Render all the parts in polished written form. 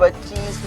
25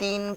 3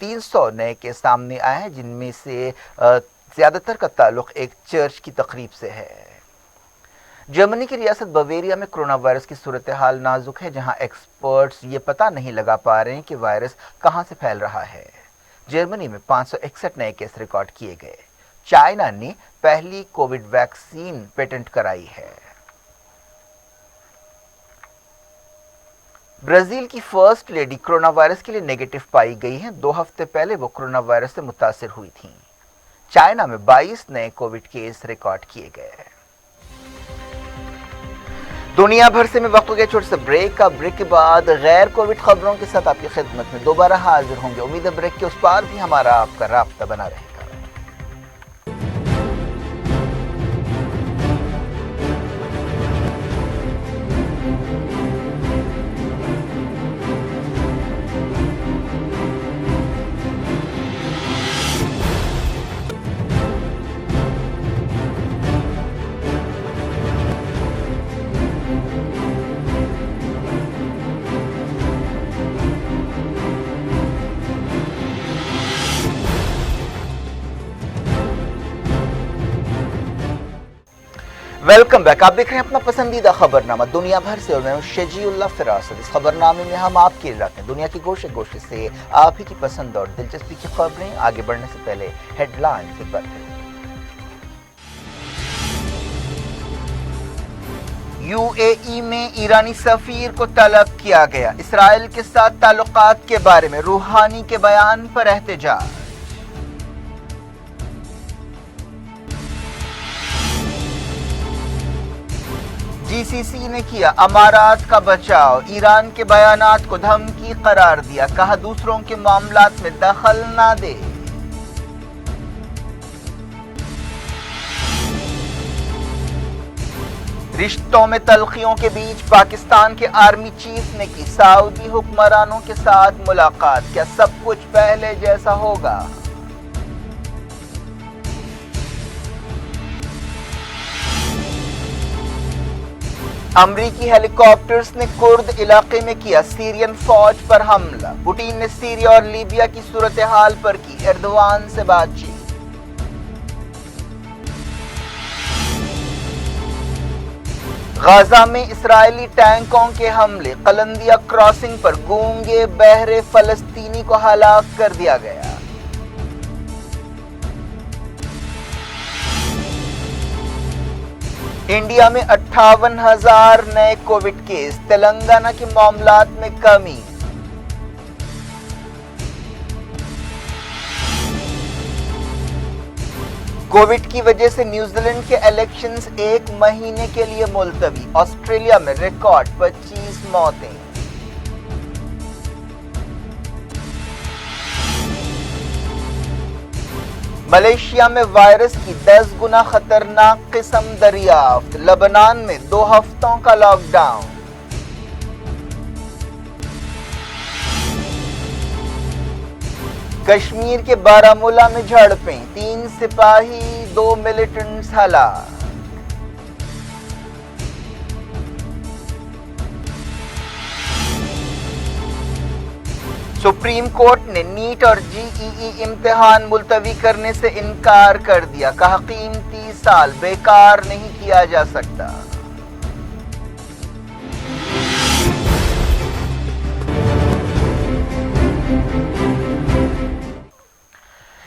300 نئے کیس سامنے آئے ہیں، جن میں سے زیادہ تر کا تعلق ایک چرچ کی تقریب سے ہے۔ جرمنی کی ریاست بویریا میں کرونا وائرس کی صورتحال نازک ہے، جہاں ایکسپرٹس یہ پتہ نہیں لگا پا رہے ہیں کہ وائرس کہاں سے پھیل رہا ہے۔ جرمنی میں 561 نئے کیس ریکارڈ کیے گئے۔ چائنا نے پہلی کووڈ ویکسین پیٹنٹ کرائی ہے۔ برازیل کی فرسٹ لیڈی کرونا وائرس کے لیے نیگیٹو پائی گئی ہیں۔ 2 ہفتے پہلے وہ کرونا وائرس سے متاثر ہوئی تھیں۔ چائنا میں 22 نئے کووڈ کیس ریکارڈ کیے گئے۔ دنیا بھر سے میں وقت ہو گیا چھوٹے سے بریک کا۔ بریک کے بعد غیر کووڈ خبروں کے ساتھ آپ کی خدمت میں دوبارہ حاضر ہوں گے۔ امید ہے بریک کے اس پار بھی ہمارا آپ کا رابطہ بنا رہے گا۔ Welcome back. آپ دیکھ رہے ہیں اپنا پسندیدہ خبرنامہ دنیا بھر سے، اور میں ہوں شجیع اللہ فراست۔ اس خبرنامے میں ہم آپ کے رکھتے ہیں دنیا کی گوشے گوشے سے آپ ہی کی پسند اور دلچسپی کی خبریں۔ آگے بڑھنے سے پہلے ہیڈ لائن سے بڑھتے ہیں۔ یو اے ای میں ایرانی سفیر کو طلب کیا گیا۔ اسرائیل کے ساتھ تعلقات کے بارے میں روحانی کے بیان پر احتجاج۔ جی سی سی نے کیا امارات کا بچاؤ، ایران کے بیانات کو دھمکی قرار دیا، کہا دوسروں کے معاملات میں دخل نہ دے۔ رشتوں میں تلخیوں کے بیچ پاکستان کے آرمی چیف نے کی سعودی حکمرانوں کے ساتھ ملاقات، کیا سب کچھ پہلے جیسا ہوگا؟ امریکی ہیلی کاپٹرز نے کرد علاقے میں کیا سیرین فوج پر حملہ۔ پوٹین نے سیریا اور لیبیا کی صورتحال پر کی ایردوان سے بات چیت۔ غزہ میں اسرائیلی ٹینکوں کے حملے، قلندیہ کراسنگ پر گونگے بہرے فلسطینی کو ہلاک کر دیا گیا۔ انڈیا میں 58,000 نئے کووڈ کیس، تلنگانہ کے معاملات میں کمی۔ کووڈ کی وجہ سے نیوزی لینڈ کے الیکشنز 1 مہینے کے لیے ملتوی۔ آسٹریلیا میں ریکارڈ 25 موتیں۔ ملیشیا میں وائرس کی 10 گنا خطرناک قسم دریافت۔ لبنان میں 2 ہفتوں کا لاک ڈاؤن۔ کشمیر کے بارامولہ میں جھڑپیں، 3 سپاہی 2 ملیٹنٹس ہلاک۔ سپریم کورٹ نے نیٹ اور جی ای ای امتحان ملتوی کرنے سے انکار کر دیا، کہا قیمتی سال بیکار نہیں کیا جا سکتا۔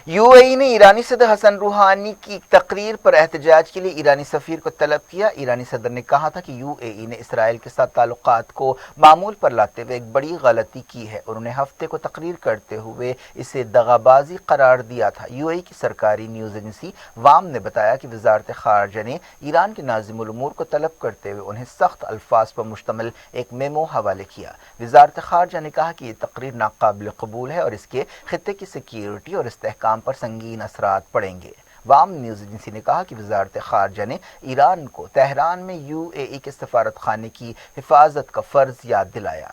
یو اے ای نے ایرانی صدر حسن روحانی کی تقریر پر احتجاج کے لیے ایرانی سفیر کو طلب کیا۔ ایرانی صدر نے کہا تھا کہ یو اے ای نے اسرائیل کے ساتھ تعلقات کو معمول پر لاتے ہوئے ایک بڑی غلطی کی ہے، اور انہیں ہفتے کو تقریر کرتے ہوئے اسے دغابازی قرار دیا تھا۔ یو اے ای کی سرکاری نیوز ایجنسی وام نے بتایا کہ وزارت خارجہ نے ایران کے ناظم الامور کو طلب کرتے ہوئے انہیں سخت الفاظ پر مشتمل ایک میمو حوالے کیا۔ وزارت خارجہ نے کہا کہ یہ تقریر ناقابل قبول ہے اور اس کے خطے کی سیکیورٹی اور استحکام پر سنگین اثرات پڑیں گے۔ وام نیوز ایجنسی نے کہا کہ وزارت خارجہ نے ایران کو تہران میں یو اے ای کے سفارت خانے کی حفاظت کا فرض یاد دلایا۔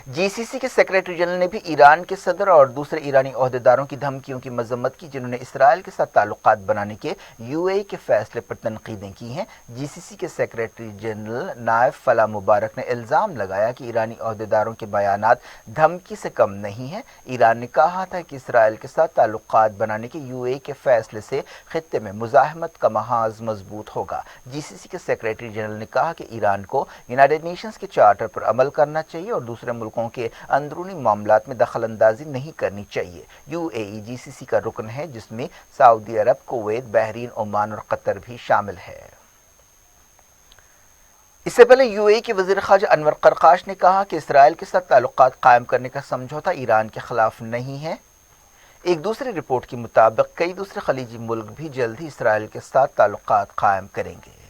جی سی سی کے سیکریٹری جنرل نے بھی ایران کے صدر اور دوسرے ایرانی عہدیداروں کی دھمکیوں کی مذمت کی جنہوں نے اسرائیل کے ساتھ تعلقات بنانے کے یو اے ای کے فیصلے پر تنقیدیں کی ہیں۔ جی سی سی کے سیکریٹری جنرل نائف فلاح مبارک نے الزام لگایا کہ ایرانی عہدیداروں کے بیانات دھمکی سے کم نہیں ہیں۔ ایران نے کہا تھا کہ اسرائیل کے ساتھ تعلقات بنانے کے یو اے ای کے فیصلے سے خطے میں مزاحمت کا محاذ مضبوط ہوگا۔ جی سی سی کے سیکریٹری جنرل نے کہا کہ ایران کو یونائیٹڈ نیشنز کے چارٹر پر عمل کرنا چاہیے اور دوسرے ملکوں کے اندرونی معاملات میں دخل اندازی نہیں کرنی چاہیے۔ یو اے ای جی سی سی کا رکن ہے جس میں سعودی عرب، کویت، بحرین، عمان اور قطر بھی شامل ہے۔ اس سے پہلے یو اے ای کے وزیر خارجہ انور قرقاش نے کہا کہ اسرائیل کے ساتھ تعلقات قائم کرنے کا سمجھوتہ ایران کے خلاف نہیں ہے۔ ایک دوسری رپورٹ کے مطابق کئی دوسرے خلیجی ملک بھی جلد ہی اسرائیل کے ساتھ تعلقات قائم کریں گے۔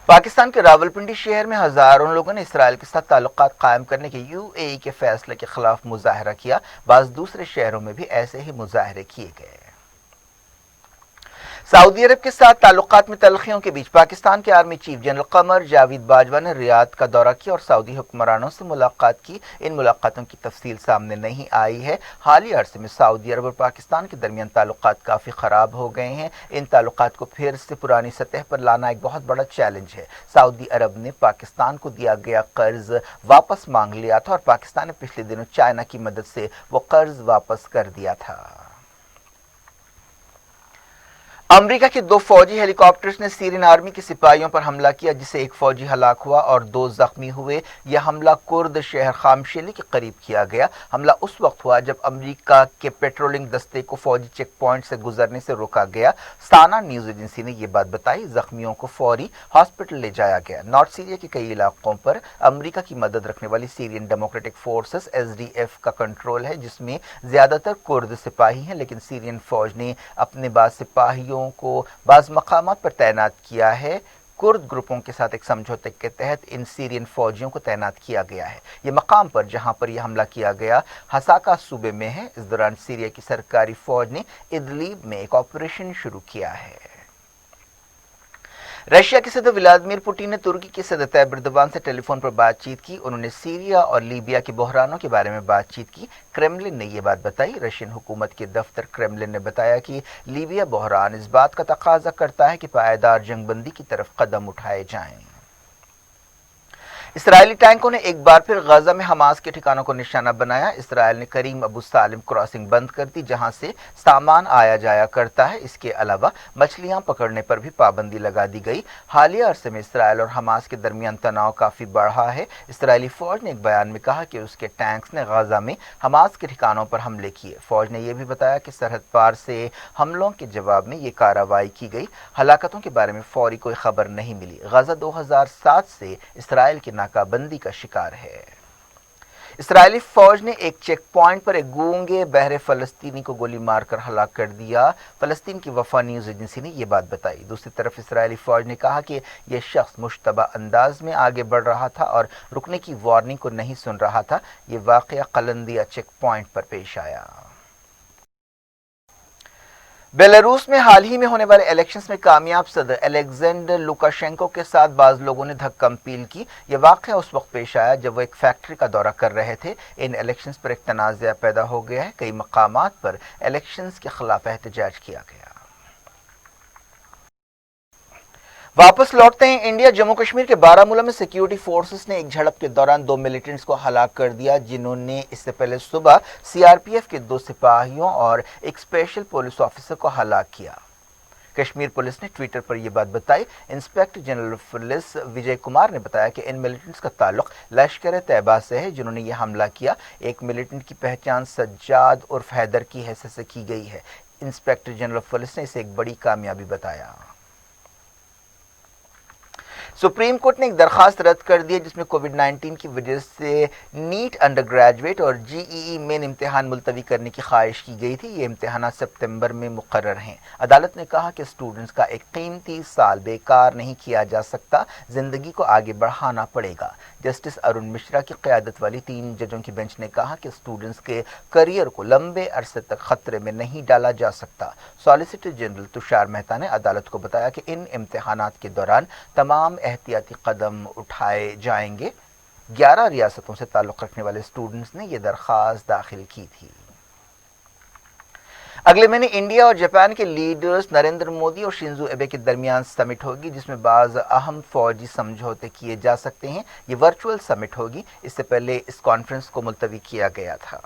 پاکستان کے راولپنڈی شہر میں ہزاروں لوگوں نے اسرائیل کے ساتھ تعلقات قائم کرنے کے یو اے ای کے فیصلے کے خلاف مظاہرہ کیا۔ بعض دوسرے شہروں میں بھی ایسے ہی مظاہرے کیے گئے۔ سعودی عرب کے ساتھ تعلقات میں تلخیوں کے بیچ پاکستان کے army chief general Qamar Javed Bajwa نے ریاض کا دورہ کیا اور سعودی حکمرانوں سے ملاقات کی۔ ان ملاقاتوں کی تفصیل سامنے نہیں آئی ہے۔ حالیہ عرصے میں سعودی عرب اور پاکستان کے درمیان تعلقات کافی خراب ہو گئے ہیں۔ ان تعلقات کو پھر سے پرانی سطح پر لانا ایک بہت بڑا چیلنج ہے۔ سعودی عرب نے پاکستان کو دیا گیا قرض واپس مانگ لیا تھا اور پاکستان نے پچھلے دنوں چائنا کی مدد سے وہ قرض واپس کر دیا تھا۔ امریکہ کے 2 فوجی ہیلی کاپٹرز نے سیرین آرمی کے سپاہیوں پر حملہ کیا جس سے ایک فوجی ہلاک ہوا اور 2 زخمی ہوئے۔ یہ حملہ کرد شہر خامشیلی کے قریب کیا گیا۔ حملہ اس وقت ہوا جب امریکہ کے پیٹرولنگ دستے کو فوجی چیک پوائنٹ سے گزرنے سے روکا گیا۔ سانا نیوز ایجنسی نے یہ بات بتائی۔ زخمیوں کو فوری ہاسپٹل لے جایا گیا۔ نارتھ سیریا کے کئی علاقوں پر امریکہ کی مدد رکھنے والی سیرین ڈیموکریٹک فورسز SDF کا کنٹرول ہے جس میں زیادہ تر کرد سپاہی ہیں، لیکن سیرین فوج نے اپنے بعض سپاہیوں کو بعض مقامات پر تعینات کیا ہے۔ کرد گروپوں کے ساتھ ایک سمجھوتے کے تحت ان سیرین فوجیوں کو تعینات کیا گیا ہے۔ یہ مقام پر جہاں پر یہ حملہ کیا گیا ہساکا صوبے میں ہے۔ اس دوران سیریا کی سرکاری فوج نے ادلیب میں ایک آپریشن شروع کیا ہے۔ رشیا کے صدر ولادیمیر پوٹن نے ترکی کے صدر طیب ایردوان سے ٹیلی فون پر بات چیت کی۔ انہوں نے سیریا اور لیبیا کے بحرانوں کے بارے میں بات چیت کی۔ کرملن نے یہ بات بتائی۔ رشین حکومت کے دفتر کرملن نے بتایا کہ لیبیا بحران اس بات کا تقاضا کرتا ہے کہ پائیدار جنگ بندی کی طرف قدم اٹھائے جائیں۔ اسرائیلی ٹینکوں نے ایک بار پھر غزہ میں حماس کے ٹھکانوں کو نشانہ بنایا۔ اسرائیل نے کریم ابو سالم کراسنگ بند کر دی جہاں سے سامان آیا جایا کرتا ہے۔ اس کے علاوہ مچھلیاں پکڑنے پر بھی پابندی لگا دی گئی۔ حالیہ عرصے میں اسرائیل اور حماس کے درمیان تناؤ کافی بڑھا ہے۔ اسرائیلی فوج نے ایک بیان میں کہا کہ اس کے ٹینکس نے غزہ میں حماس کے ٹھکانوں پر حملے کیے۔ فوج نے یہ بھی بتایا کہ سرحد پار سے حملوں کے جواب میں یہ کارروائی کی گئی۔ ہلاکتوں کے بارے میں فوری کوئی خبر نہیں ملی۔ غزہ 2007 سے اسرائیل کی ناکہ بندی کا شکار ہے۔ اسرائیلی فوج نے ایک چیک پوائنٹ پر ایک گونگے بہرے فلسطینی کو گولی مار کر ہلاک کر دیا۔ فلسطین کی وفا نیوز ایجنسی نے یہ بات بتائی۔ دوسری طرف اسرائیلی فوج نے کہا کہ یہ شخص مشتبہ انداز میں آگے بڑھ رہا تھا اور رکنے کی وارننگ کو نہیں سن رہا تھا۔ یہ واقعہ قلندیہ چیک پوائنٹ پر پیش آیا۔ بیلاروس میں حال ہی میں ہونے والے الیکشنز میں کامیاب صدر الیگزینڈر لوکاشینکو کے ساتھ بعض لوگوں نے دھکم پیل کی۔ یہ واقعہ اس وقت پیش آیا جب وہ ایک فیکٹری کا دورہ کر رہے تھے۔ ان الیکشنز پر ایک تنازعہ پیدا ہو گیا ہے۔ کئی مقامات پر الیکشنز کے خلاف احتجاج کیا گیا۔ واپس لوٹتے ہیں انڈیا۔ جموں کشمیر کے بارامولہ میں سیکیورٹی فورسز نے ایک جھڑپ کے دوران 2 ملیٹنٹس کو ہلاک کر دیا جنہوں نے اس سے پہلے صبح CRPF کے 2 سپاہیوں اور ایک اسپیشل پولیس آفیسر کو ہلاک کیا۔ کشمیر پولیس نے ٹویٹر پر یہ بات بتائی۔ انسپیکٹر جنرل پولیس وجے کمار نے بتایا کہ ان ملیٹنٹس کا تعلق لشکر طیبہ سے ہے جنہوں نے یہ حملہ کیا۔ ایک ملیٹنٹ کی پہچان سجاد عرف حیدر کی حیثیت سے کی گئی ہے۔ انسپیکٹر جنرل پولیس نے اسے ایک بڑی کامیابی بتایا۔ سپریم کورٹ نے ایک درخواست رد کر دی جس میں کووڈ-19 کی وجہ سے نیٹ انڈر گریجویٹ اور GEE مین امتحان ملتوی کرنے کی خواہش کی گئی تھی۔ یہ امتحانات ستمبر میں مقرر ہیں۔ عدالت نے کہا کہ اسٹوڈنٹس کا ایک قیمتی سال بیکار نہیں کیا جا سکتا، زندگی کو آگے بڑھانا پڑے گا۔ جسٹس ارون مشرا کی قیادت والی 3 ججوں کی بینچ نے کہا کہ اسٹوڈنٹس کے کیریئر کو لمبے عرصے تک خطرے میں نہیں ڈالا جا سکتا۔ سالیسیٹر جنرل تشار مہتا نے عدالت کو بتایا کہ ان امتحانات کے دوران تمام احتیاطی قدم اٹھائے جائیں گے۔ 11 ریاستوں سے تعلق رکھنے والے اسٹوڈنٹس نے یہ درخواست داخل کی تھی۔ اگلے مہینے انڈیا اور جاپان کے لیڈرز نریندر مودی اور شنزو ایبے کے درمیان سمٹ ہوگی، جس میں بعض اہم فوجی سمجھوتے کیے جا سکتے ہیں۔ یہ ورچوئل سمٹ ہوگی، اس سے پہلے اس کانفرنس کو ملتوی کیا گیا تھا۔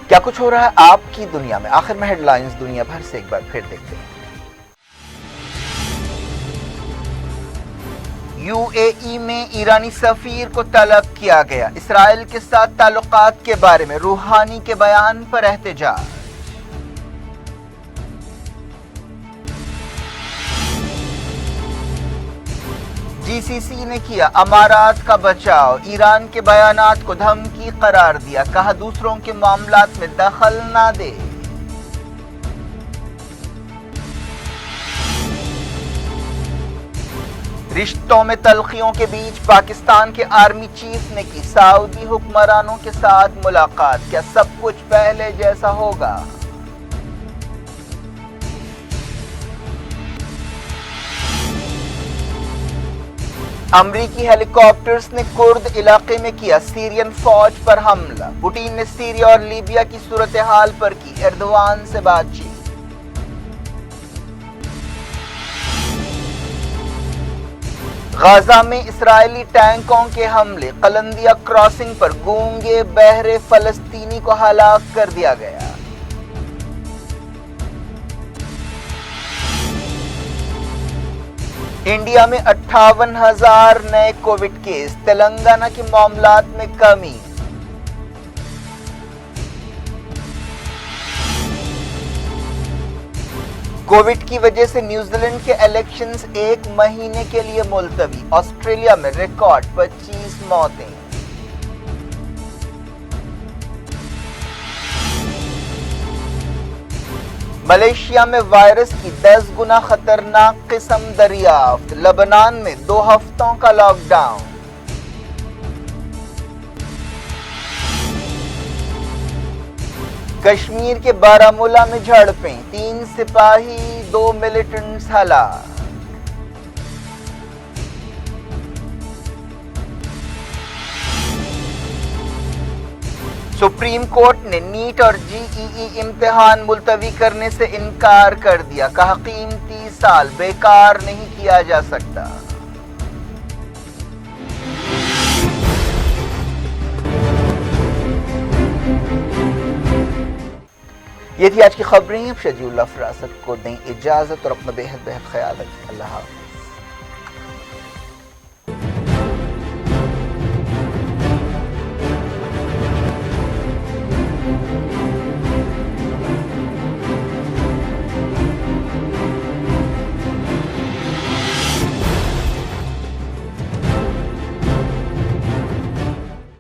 کیا کچھ ہو رہا ہے آپ کی دنیا میں؟ آخر میں ہیڈ لائنز دنیا بھر سے ایک بار پھر دیکھتے ہیں۔ یو اے ای میں ایرانی سفیر کو طلب کیا گیا، اسرائیل کے ساتھ تعلقات کے بارے میں روحانی کے بیان پر احتجاج۔ جی سی سی نے کیا امارات کا بچاؤ، ایران کے بیانات کو دھمکی قرار دیا، کہا دوسروں کے معاملات میں دخل نہ دے۔ رشتوں میں تلخیوں کے بیچ پاکستان کے آرمی چیف نے کی سعودی حکمرانوں کے ساتھ ملاقات، کیا سب کچھ پہلے جیسا ہوگا؟ امریکی ہیلی کاپٹرز نے کرد علاقے میں کیا سیرین فوج پر حملہ، پوٹین نے سیریا اور لیبیا کی صورتحال پر کی ایردوان سے بات چیت۔ غزہ میں اسرائیلی ٹینکوں کے حملے، قلندیہ کراسنگ پر گونگے بہرے فلسطینی کو ہلاک کر دیا گیا۔ انڈیا میں 58,000 نئے کووڈ کیس، تلنگانہ کے معاملات میں کمی۔ کووڈ کی وجہ سے نیوزی لینڈ کے الیکشنز 1 مہینے کے لیے ملتوی، آسٹریلیا میں ریکارڈ 25 موتیں۔ ملیشیا میں وائرس کی 10 گنا خطرناک قسم دریافت، لبنان میں 2 ہفتوں کا لاک ڈاؤن۔ کشمیر کے بارامولہ میں جھڑپیں، 3 سپاہی 2 ملیٹنٹس ہلاک۔ سپریم کورٹ نے نیٹ اور جی ای ای امتحان ملتوی کرنے سے انکار کر دیا، کہا قیمتی سال بیکار نہیں کیا جا سکتا۔ یہ تھی آج کی خبریں، اب شجیع اللہ فراست کو دیں اجازت اور اپنا بے حد خیال رکھیں۔ اللہ حافظ۔